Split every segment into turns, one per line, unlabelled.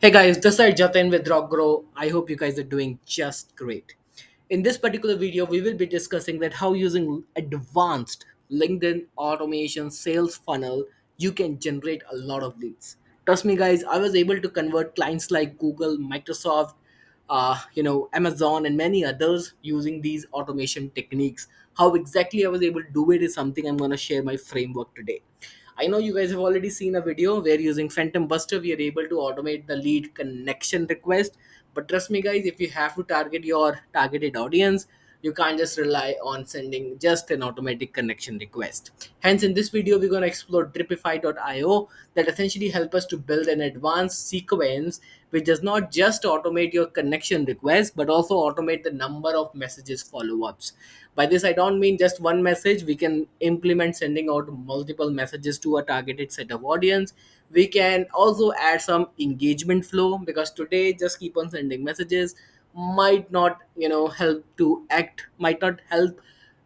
Hey guys, this is Jatin with RockGrow. I hope you guys are doing just great. In this particular video, we will be discussing that how using advanced LinkedIn automation sales funnel, you can generate a lot of leads. Trust me, guys, I was able to convert clients like Google, Microsoft, Amazon, and many others using these automation techniques. How exactly I was able to do it is something I'm going to share my framework today. I know you guys have already seen a video where using Phantom Buster we are able to automate the lead connection request. But trust me, guys, if you have to target your targeted audience, you can't just rely on sending just an automatic connection request. Hence, in this video, we're going to explore Dripify.io that essentially help us to build an advanced sequence which does not just automate your connection request but also automate the number of messages follow-ups. By this, I don't mean just one message. We can implement sending out multiple messages to a targeted set of audience. We can also add some engagement flow because today just keep on sending messages might not help to act, might not help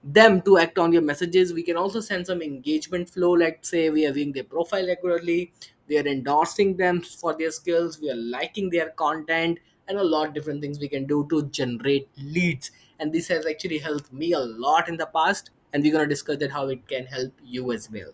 them to act on your messages. We can also send some engagement flow. Let's say we are viewing their profile regularly, we are endorsing them for their skills, we are liking their content, and a lot different things we can do to generate leads. And this has actually helped me a lot in the past, and we're going to discuss that how it can help you as well.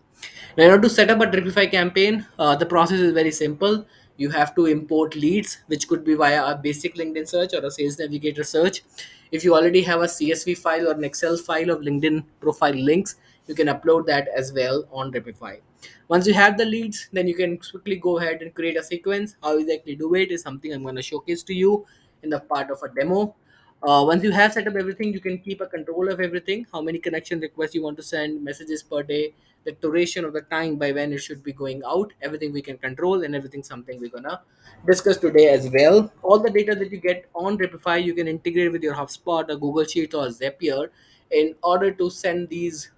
Now, in order to set up a Dripify campaign, the process is very simple. You have to import leads, which could be via a basic LinkedIn search or a sales navigator search. If you already have a CSV file or an Excel file of LinkedIn profile links, you can upload that as well on Dripify. Once you have the leads, then you can quickly go ahead and create a sequence. How exactly do it is something I'm going to showcase to you in the part of a demo. Once you have set up everything, you can keep a control of everything. How many connection requests you want to send, messages per day, the duration of the time by when it should be going out. Everything we can control, and everything something we're gonna discuss today as well. All the data that you get on Dripify, you can integrate with your HubSpot or Google Sheets or Zapier in order to send these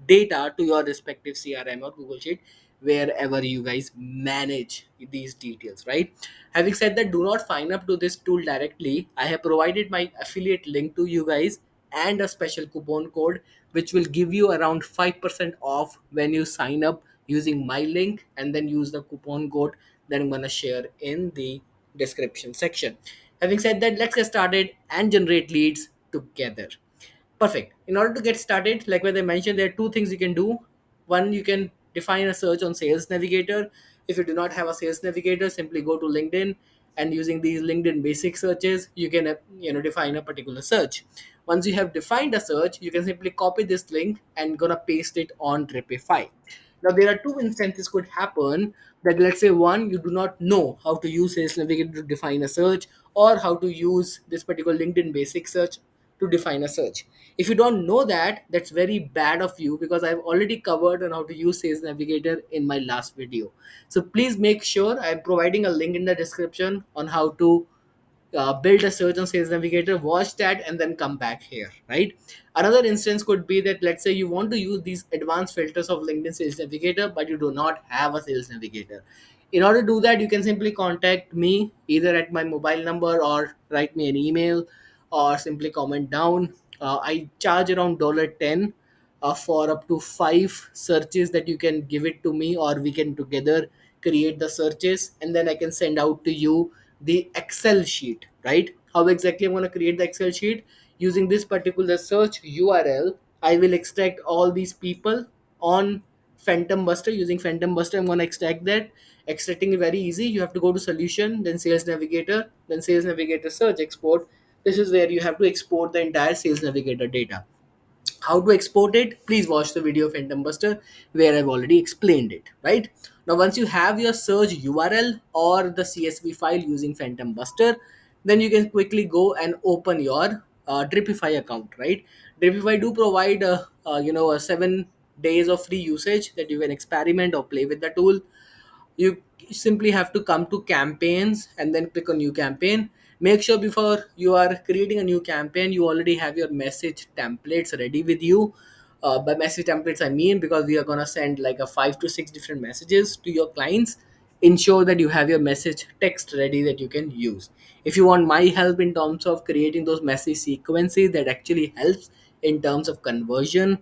data to your respective CRM or Google Sheet, wherever you guys manage these details, right? Having said that, do not sign up to this tool directly. I have provided my affiliate link to you guys and a special coupon code which will give you around 5% off when you sign up using my link and then use the coupon code that I'm going to share in the description section. Having said that, let's get started and generate leads together. Perfect. In order to get started, like when I mentioned, there are two things you can do. One, you can define a search on Sales Navigator. If you do not have a Sales Navigator, simply go to LinkedIn, and using these LinkedIn basic searches, you can define a particular search. Once you have defined a search, you can simply copy this link and gonna paste it on Dripify. Now there are two instances could happen that, let's say, one, you do not know how to use Sales Navigator to define a search or how to use this particular LinkedIn basic search to define a search. If you don't know that, that's very bad of you because I've already covered on how to use Sales Navigator in my last video. So please make sure I'm providing a link in the description on how to build a search on Sales Navigator, watch that, and then come back here, right? Another instance could be that, let's say, you want to use these advanced filters of LinkedIn Sales Navigator, but you do not have a Sales Navigator. In order to do that, you can simply contact me either at my mobile number or write me an email or simply comment down. I charge around $10 for up to 5 searches that you can give it to me, or we can together create the searches, and then I can send out to you the Excel sheet, right? How exactly I'm going to create the Excel sheet? Using this particular search URL, I will extract all these people on Phantom Buster. Using Phantom Buster, I'm going to extract that. Extracting is very easy. You have to go to Solution, then Sales Navigator, then Sales Navigator Search Export. This is where you have to export the entire Sales Navigator data. How to export it? Please watch the video of Phantom Buster where I've already explained it, right? Now, once you have your search URL or the CSV file using Phantom Buster, then you can quickly go and open your Dripify account, right? Dripify do provide a 7 days of free usage that you can experiment or play with the tool. You simply have to come to campaigns and then click on new campaign. Make sure before you are creating a new campaign you already have your message templates ready with you. By message templates I mean, because we are going to send like a 5 to 6 different messages to your clients, ensure that you have your message text ready that you can use. If you want my help in terms of creating those message sequences that actually helps in terms of conversion,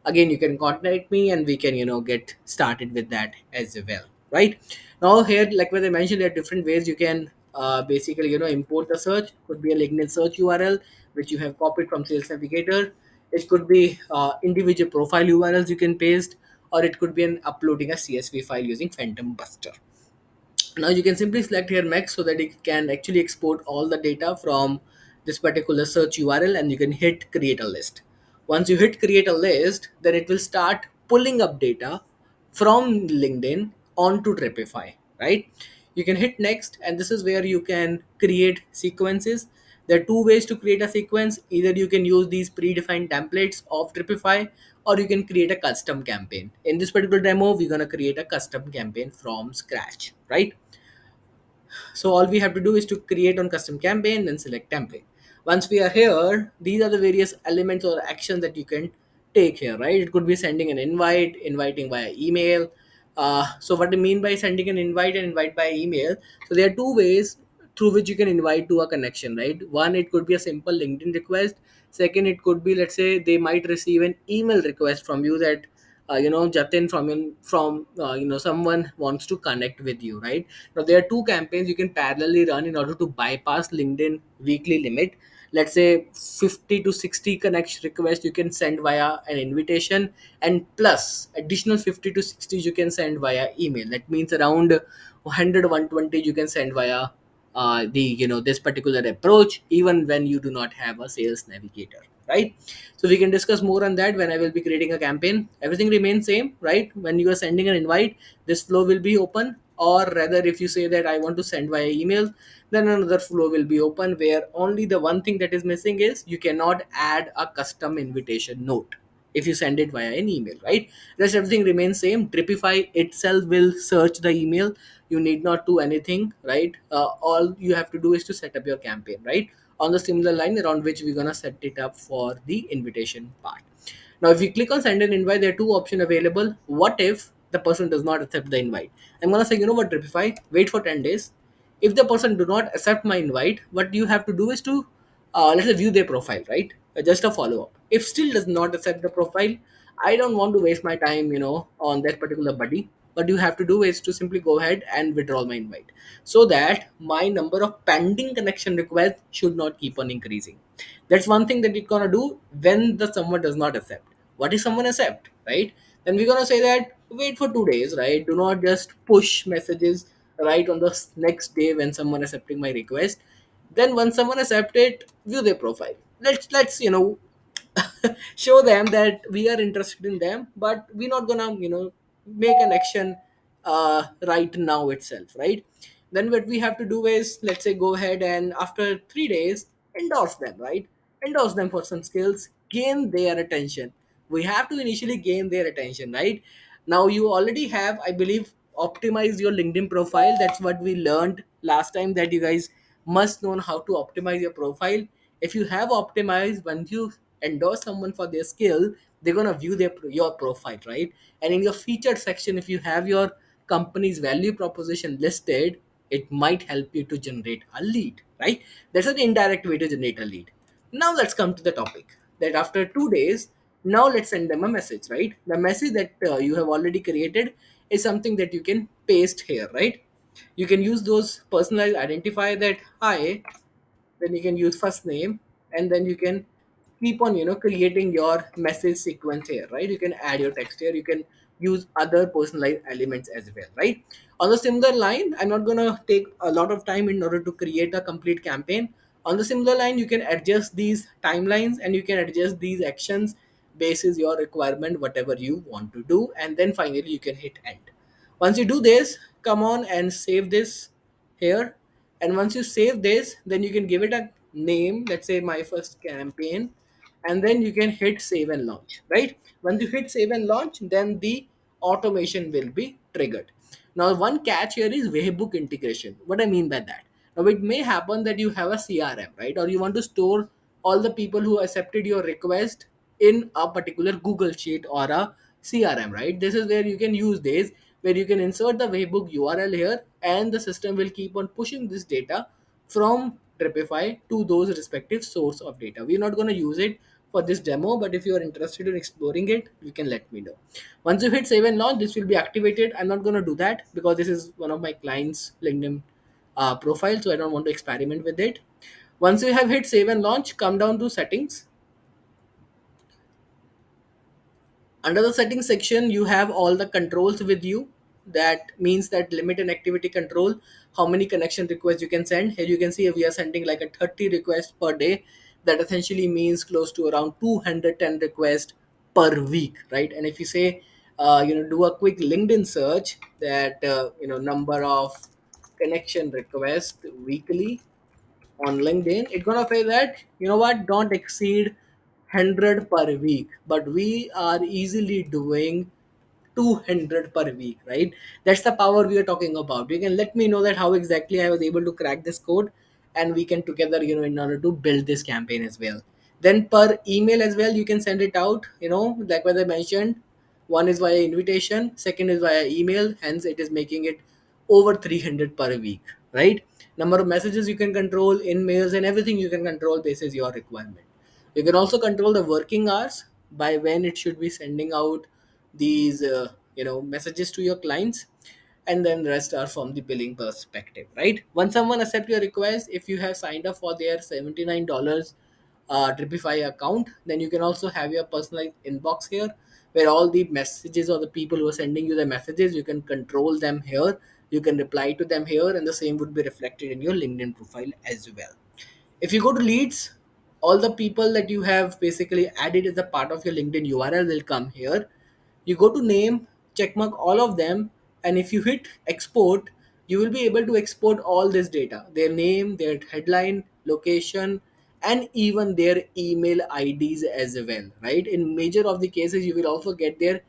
again, you can contact me and we can get started with that as well. right? Now here, like when I mentioned, there are different ways you can basically import the search. Could be a LinkedIn search URL which you have copied from Sales Navigator. It could be individual profile URLs you can paste, or it could be an uploading a CSV file using Phantom Buster. Now you can simply select here max so that it can actually export all the data from this particular search URL, and you can hit create a list. Once you hit create a list, then it will start pulling up data from LinkedIn onto Dripify, right? You can hit next, and this is where you can create sequences. There are two ways to create a sequence. Either you can use these predefined templates of Dripify, or you can create a custom campaign. In this particular demo, we're going to create a custom campaign from scratch, right? So all we have to do is to create on custom campaign, then select template. Once we are here, these are the various elements or actions that you can take here, right? It could be sending an invite, inviting via email. So what I mean by sending an invite and invite by email, so there are two ways through which you can invite to a connection, right? One, it could be a simple LinkedIn request. Second, it could be, let's say they might receive an email request from you that Jatin, from someone wants to connect with you, right? Now there are two campaigns you can parallelly run in order to bypass LinkedIn weekly limit. Let's say 50 to 60 connection requests you can send via an invitation, and plus additional 50 to 60 you can send via email. That means around 100 120 you can send via the this particular approach, even when you do not have a sales navigator, right? So we can discuss more on that when I will be creating a campaign. Everything remains same, right? When you are sending an invite, this flow will be open, or rather if you say that I want to send via email, then another flow will be open, where only the one thing that is missing is you cannot add a custom invitation note if you send it via an email, right? Rest everything remains same. Dripify itself will search the email. You need not do anything, right? All you have to do is to set up your campaign, right, on the similar line around which we're gonna set it up for the invitation part. Now, if we click on send an invite, there are two options available. What if the person does not accept the invite? I'm gonna say, you know what, Dripify, wait for 10 days. If the person do not accept my invite, what you have to do is to let's say view their profile, right? Just a follow up. If still does not accept the profile, I don't want to waste my time, on that particular buddy. What you have to do is to simply go ahead and withdraw my invite, so that my number of pending connection requests should not keep on increasing. That's one thing that you're gonna do when the someone does not accept. What if someone accept, right? Then we're gonna say that wait for 2 days, right? Do not just push messages right on the next day when someone accepting my request. Then once someone accept it, view their profile. Let's show them that we are interested in them, but we're not gonna make an action right now itself, right? Then what we have to do is, let's say, go ahead and after 3 days endorse them, right? Endorse them for some skills, gain their attention. We have to initially gain their attention, right? Now you already have, I believe, optimized your LinkedIn profile. That's what we learned last time, that you guys must know how to optimize your profile. If you have optimized, once you endorse someone for their skill, they're gonna view your profile, right? And in your featured section, if you have your company's value proposition listed, it might help you to generate a lead, right? That's an indirect way to generate a lead. Now let's come to the topic that after 2 days, now let's send them a message, right? The message that you have already created is something that you can paste here, right? You can use those personalized identifier, that hi, then you can use first name, and then you can keep on creating your message sequence here, right? You can add your text here, you can use other personalized elements as well, right? On the similar line, I'm not going to take a lot of time in order to create a complete campaign. On the similar line, you can adjust these timelines and you can adjust these actions basis your requirement, whatever you want to do, and then finally you can hit end. Once you do this, come on and save this here. And once you save this, then you can give it a name, let's say my first campaign, and then you can hit save and launch, right? Once you hit save and launch, then the automation will be triggered. Now one catch here is webhook integration. What I mean by that, now it may happen that you have a CRM, right? Or you want to store all the people who accepted your request in a particular Google sheet or a CRM, right? This is where you can use this, where you can insert the webhook URL here, and the system will keep on pushing this data from Dripify to those respective source of data. We're not going to use it for this demo, but if you are interested in exploring it, you can let me know. Once you hit save and launch, this will be activated. I'm not going to do that because this is one of my clients' LinkedIn profile, so I don't want to experiment with it. Once you have hit save and launch, come down to settings. Under the settings section, you have all the controls with you. That means that limit and activity control, how many connection requests you can send. Here you can see we are sending like a 30 requests per day. That essentially means close to around 210 requests per week, right? And if you say, do a quick LinkedIn search, that number of connection requests weekly on LinkedIn, it's gonna say that don't exceed 100 per week, but we are easily doing 200 per week, right? That's the power we are talking about. You can let me know that how exactly I was able to crack this code, and we can together, in order to build this campaign as well. Then per email as well, you can send it out, like what I mentioned. One is via invitation, second is via email, hence it is making it over 300 per week, right? Number of messages you can control in mails, and everything you can control basis your requirement. You can also control the working hours, by when it should be sending out these messages to your clients. And then rest are from the billing perspective, right? Once someone accept your request, if you have signed up for their $79 Tripify account, then you can also have your personalized inbox here, where all the messages or the people who are sending you the messages, you can control them here, you can reply to them here, and the same would be reflected in your LinkedIn profile as well. If you go to leads, all the people that you have basically added as a part of your LinkedIn URL will come here. You go to name, checkmark all of them, and if you hit export, you will be able to export all this data, their name, their headline, location, and even their email IDs as well, right? In major of the cases, you will also get their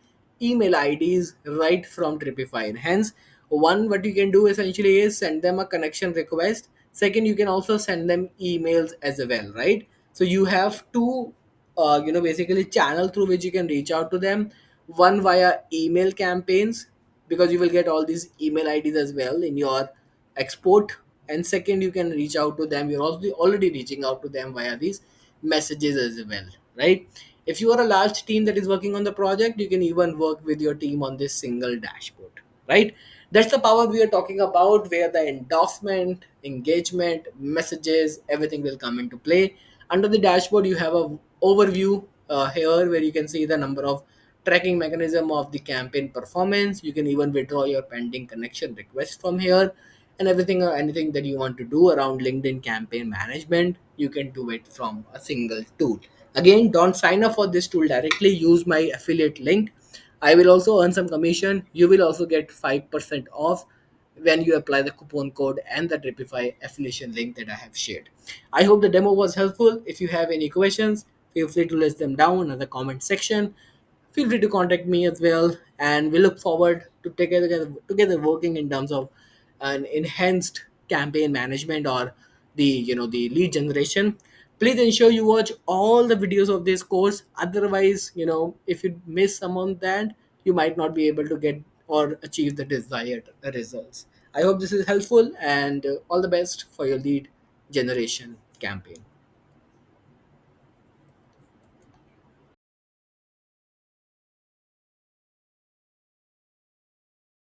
email IDs right from Tripify. Hence, one, what you can do essentially is send them a connection request. Second, you can also send them emails as well, right? So you have two basically channel through which you can reach out to them. One via email campaigns, because you will get all these email IDs as well in your export. And second, you can reach out to them, you're also already reaching out to them via these messages as well, right? If you are a large team that is working on the project, you can even work with your team on this single dashboard, right? That's the power we are talking about, where the endorsement, engagement, messages, everything will come into play. Under the dashboard, you have a overview here, where you can see the number of tracking mechanism of the campaign performance. You can even withdraw your pending connection request from here, and everything or anything that you want to do around LinkedIn campaign management, you can do it from a single tool. Again, don't sign up for this tool directly, use my affiliate link. I will also earn some commission. You will also get 5% off when you apply the coupon code and the Dripify affiliation link that I have shared. I hope the demo was helpful. If you have any questions, feel free to list them down in the comment section. Feel free to contact me as well, and we look forward to together working in terms of an enhanced campaign management, or the lead generation. Please ensure you watch all the videos of this course. Otherwise, if you miss some on that, you might not be able to get or achieve the desired results. I hope this is helpful, and all the best for your lead generation campaign.